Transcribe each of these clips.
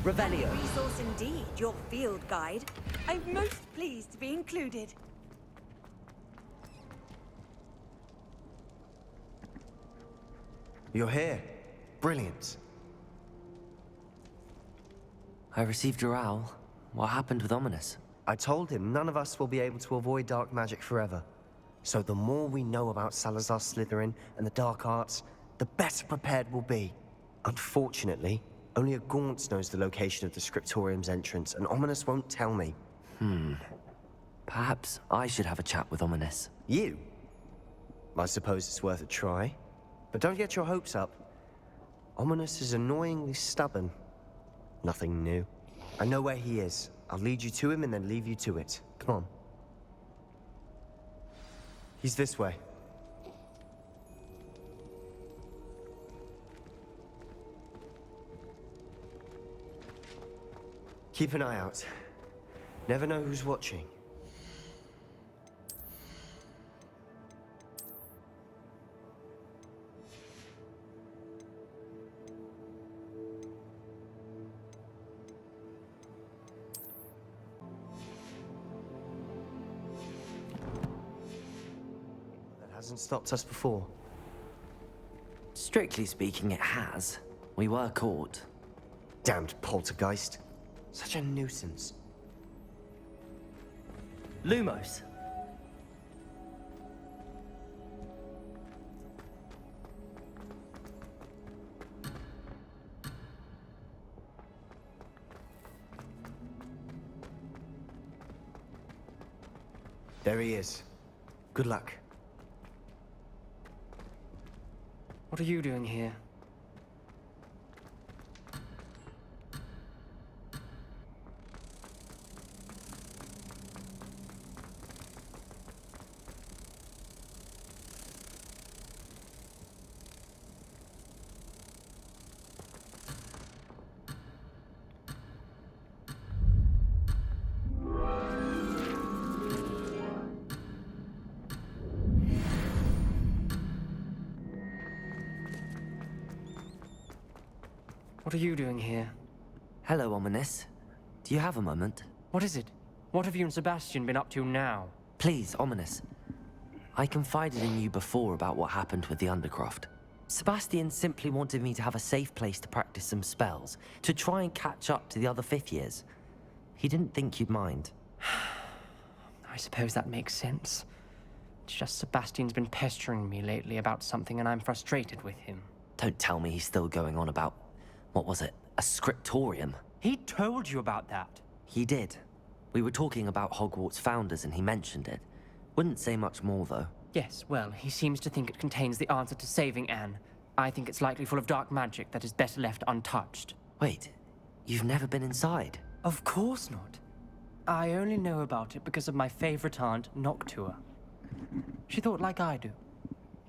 Revelio. Resource indeed, your field guide. I'm most pleased to be included. You're here. Brilliant. I received your owl. What happened with Ominous? I told him none of us will be able to avoid dark magic forever. So the more we know about Salazar Slytherin and the dark arts, the better prepared we'll be. Unfortunately, only a Gaunt knows the location of the Scriptorium's entrance, and Ominous won't tell me. Perhaps I should have a chat with Ominous. You? I suppose it's worth a try. But don't get your hopes up. Ominous is annoyingly stubborn. Nothing new. I know where he is. I'll lead you to him and then leave you to it. Come on. He's this way. Keep an eye out. Never know who's watching. That hasn't stopped us before. Strictly speaking, it has. We were caught. Damned poltergeist. Such a nuisance. Lumos. There he is. Good luck. What are you doing here? What are you doing here? Hello, Ominous. Do you have a moment? What is it? What have you and Sebastian been up to now? Please, Ominous. I confided in you before about what happened with the Undercroft. Sebastian simply wanted me to have a safe place to practice some spells, to try and catch up to the other fifth years. He didn't think you'd mind. I suppose that makes sense. It's just Sebastian's been pestering me lately about something and I'm frustrated with him. Don't tell me he's still going on about, what was it, a scriptorium? He told you about that? He did. We were talking about Hogwarts founders and he mentioned it. Wouldn't say much more, though. Yes, well, he seems to think it contains the answer to saving Anne. I think it's likely full of dark magic that is better left untouched. Wait, you've never been inside? Of course not. I only know about it because of my favorite aunt, Noctua. She thought like I do.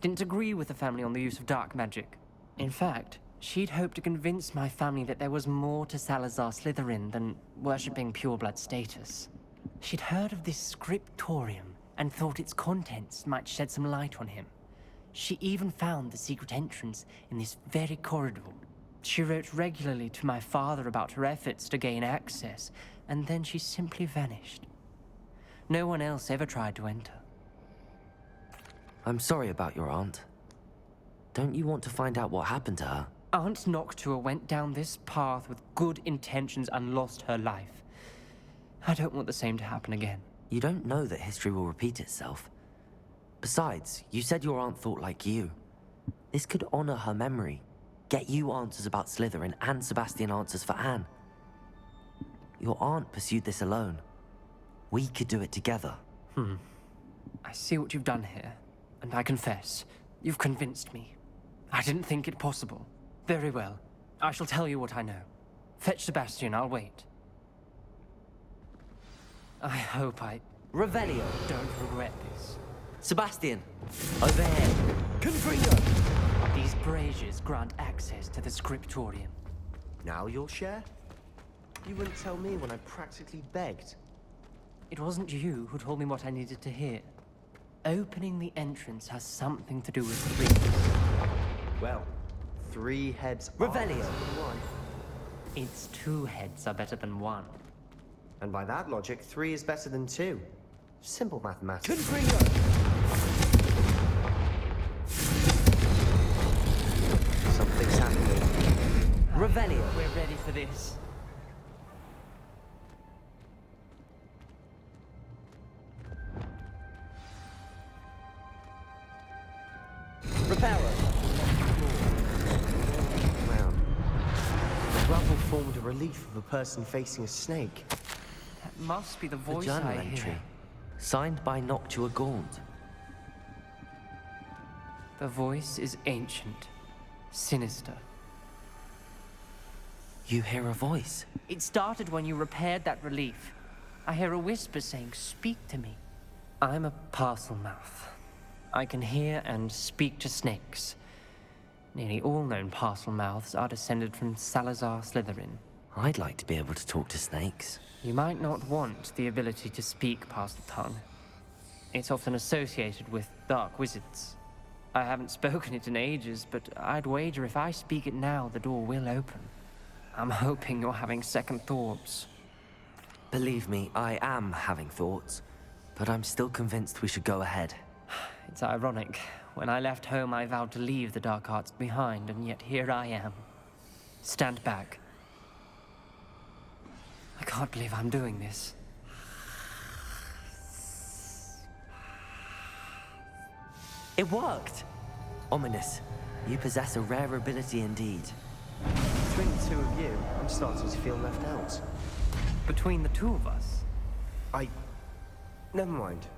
Didn't agree with the family on the use of dark magic. In fact, she'd hoped to convince my family that there was more to Salazar Slytherin than worshipping pureblood status. She'd heard of this scriptorium and thought its contents might shed some light on him. She even found the secret entrance in this very corridor. She wrote regularly to my father about her efforts to gain access, and then she simply vanished. No one else ever tried to enter. I'm sorry about your aunt. Don't you want to find out what happened to her? Aunt Noctua went down this path with good intentions and lost her life. I don't want the same to happen again. You don't know that history will repeat itself. Besides, you said your aunt thought like you. This could honor her memory. Get you answers about Slytherin and Sebastian answers for Anne. Your aunt pursued this alone. We could do it together. I see what you've done here, and I confess, you've convinced me. I didn't think it possible. Very well. I shall tell you what I know. Fetch Sebastian, I'll wait. I hope I Revelio. don't regret this. Sebastian, over here. Confringo. These braziers grant access to the scriptorium. Now you'll share? You wouldn't tell me when I practically begged. It wasn't you who told me what I needed to hear. Opening the entrance has something to do with rings. Well, 3 heads Revelio. are one. It's 2 heads are better than 1. And by that logic, 3 is better than 2. Simple mathematics. Confringo! Something's happening. Revelio. We're ready for this. Reparo. Ground. The rubble formed a relief of a person facing a snake. That must be the The voice journal I entry. hear. Signed by Noctua Gaunt. The voice is ancient, sinister. You hear a voice. It started when you repaired that relief. I hear a whisper saying, "Speak to me." I'm a parcel mouth. I can hear and speak to snakes. Nearly all known parcel mouths are descended from Salazar Slytherin. I'd like to be able to talk to snakes. You might not want the ability to speak parcel tongue. It's often associated with dark wizards. I haven't spoken it in ages, but I'd wager if I speak it now, the door will open. I'm hoping you're having second thoughts. Believe me, I am having thoughts, but I'm still convinced we should go ahead. It's ironic. When I left home, I vowed to leave the dark arts behind, and yet here I am. Stand back. I can't believe I'm doing this. It worked! Ominous. You possess a rare ability indeed. Between the 2 of you, I'm starting to feel left out. Between the 2 of us, Never mind.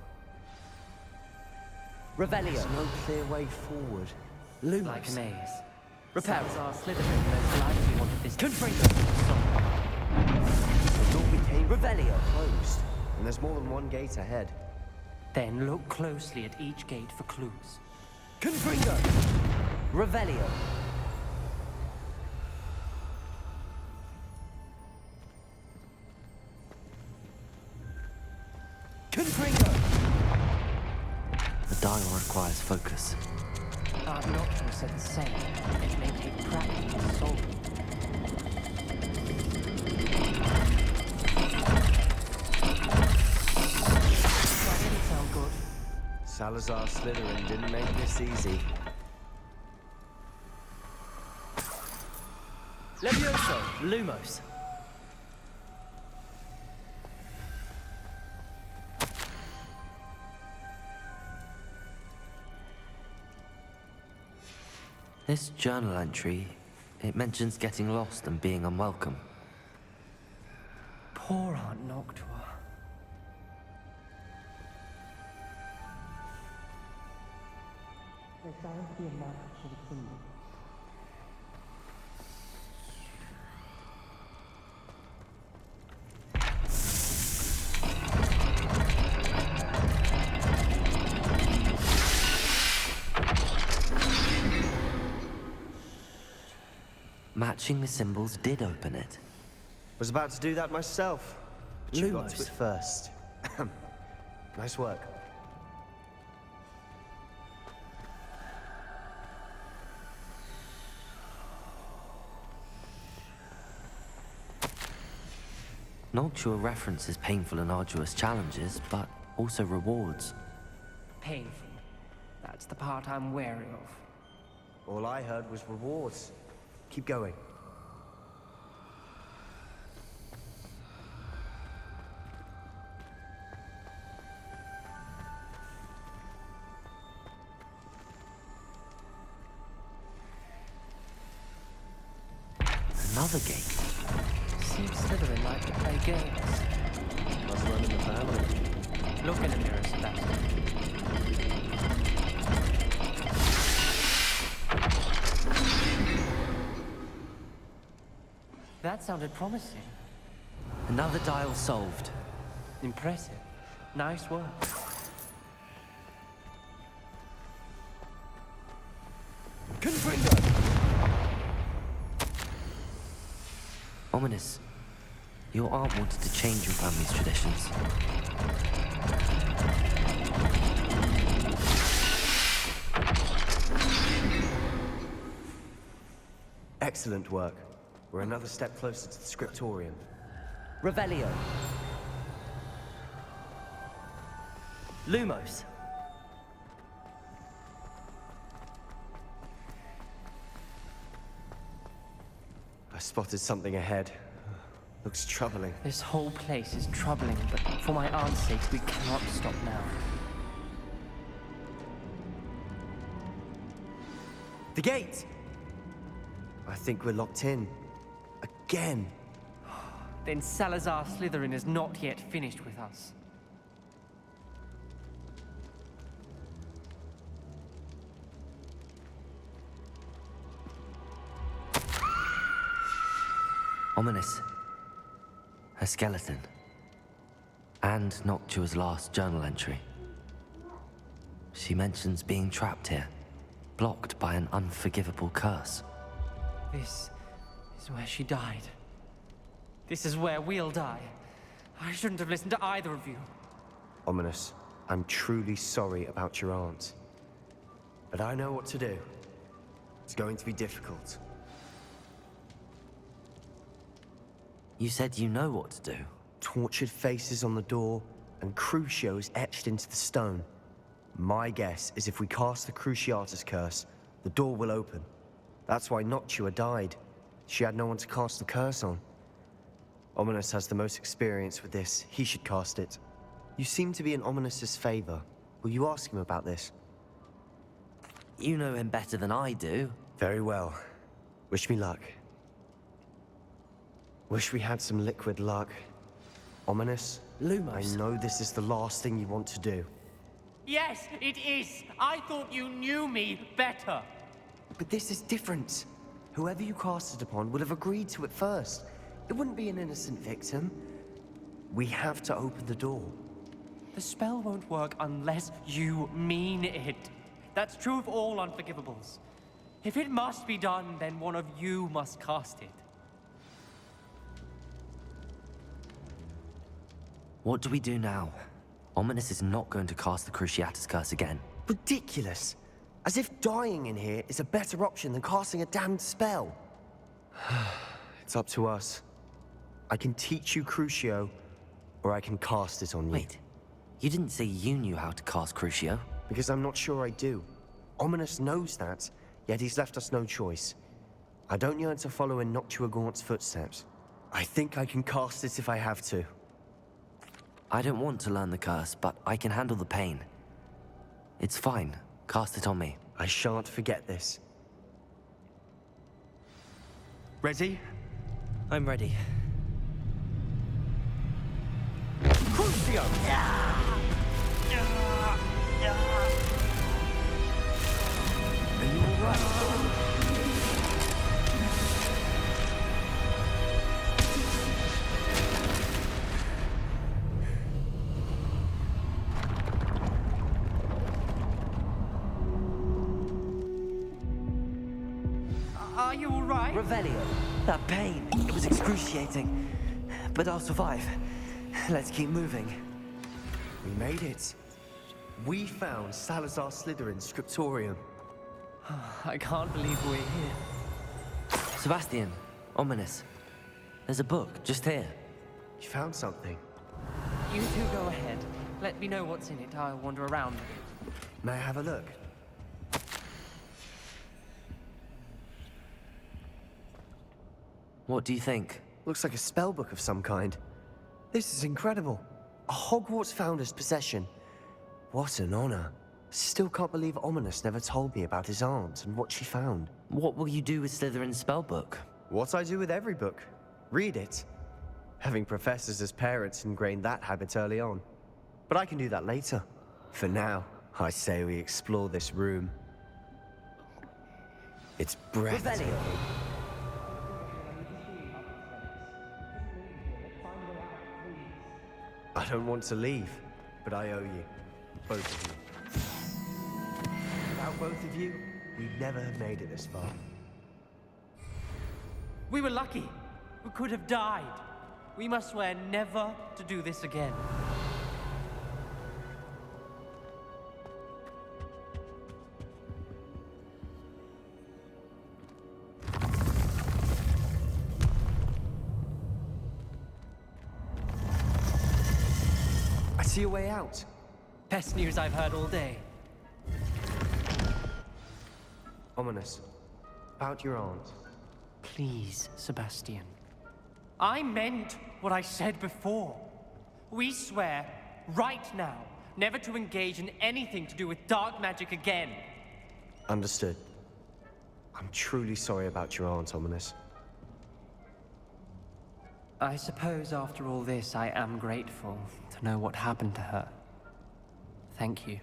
Revelio. There's no clear way forward. like a maze. Repair. Salazar Slytherin most likely wanted this Confringo. The door we came from Revelio. closed, and there's more than one gate ahead. Then look closely at each gate for clues. Confringo. Revelio. Confringo! The dial requires focus. Our doctor said the same. It may take practice to solve it. That didn't sound good. Salazar Slytherin didn't make this easy. Levioso. Lumos. This journal entry, it mentions getting lost and being unwelcome. Poor Aunt Noctua. Matching the symbols did open it. Was about to do that myself. But you got to Lumos. it first. Nice work. Noctua references painful and arduous challenges, but also rewards. Painful. That's the part I'm wary of. All I heard was rewards. Keep going. Another gate. Seems Slytherin like to play games. Must run in the family. Look in the mirror, Sebastian. That sounded promising. Another dial solved. Impressive. Nice work. Confringo! Ominous. Your aunt wanted to change your family's traditions. Excellent work. We're another step closer to the scriptorium. Revelio. Lumos. I spotted something ahead. Looks troubling. This whole place is troubling, but for my aunt's sake, we cannot stop now. The gate! I think we're locked in. Again. Then Salazar Slytherin is not yet finished with us. Ominous. Her skeleton. And Noctua's last journal entry. She mentions being trapped here, blocked by an unforgivable curse. This is where she died. This is where we'll die. I shouldn't have listened to either of you. Ominous, I'm truly sorry about your aunt. But I know what to do. It's going to be difficult. You said you know what to do. Tortured faces on the door, and Crucios etched into the stone. My guess is if we cast the Cruciatus curse, the door will open. That's why Noctua died. She had no one to cast the curse on. Ominous has the most experience with this. He should cast it. You seem to be in Ominous's favor. Will you ask him about this? You know him better than I do. Very well. Wish me luck. Wish we had some liquid luck. Ominous, Lumos. I know this is the last thing you want to do. Yes, it is. I thought you knew me better. But this is different. Whoever you cast it upon would have agreed to it first. It wouldn't be an innocent victim. We have to open the door. The spell won't work unless you mean it. That's true of all unforgivables. If it must be done, then one of you must cast it. What do we do now? Ominous is not going to cast the Cruciatus curse again. Ridiculous. As if dying in here is a better option than casting a damned spell. It's up to us. I can teach you Crucio, or I can cast it on you. Wait, you didn't say you knew how to cast Crucio? Because I'm not sure I do. Ominous knows that, yet he's left us no choice. I don't yearn to follow in Noctua Gaunt's footsteps. I think I can cast it if I have to. I don't want to learn the curse, but I can handle the pain. It's fine. Cast it on me. I shan't forget this. Ready? I'm ready. Crucio! Are you alright? Are you all right? Revelio. That pain. It was excruciating. But I'll survive. Let's keep moving. We made it. We found Salazar Slytherin's scriptorium. I can't believe we're here. Sebastian. Ominous. There's a book just here. You found something. You two go ahead. Let me know what's in it. I'll wander around. May I have a look? What do you think? Looks like a spell book of some kind. This is incredible. A Hogwarts founder's possession. What an honor. Still can't believe Ominous never told me about his aunt and what she found. What will you do with Slytherin's spellbook? What I do with every book. Read it. Having professors as parents ingrained that habit early on. But I can do that later. For now, I say we explore this room. It's breathtaking. I don't want to leave, but I owe you. Both of you. Without both of you, we'd never have made it this far. We were lucky. We could have died. We must swear never to do this again. see a way out. Best news I've heard all day. Ominous. About your aunt. Please, Sebastian. I meant what I said before. We swear, right now, never to engage in anything to do with dark magic again. Understood. I'm truly sorry about your aunt, Ominous. I suppose after all this, I am grateful to know what happened to her. Thank you.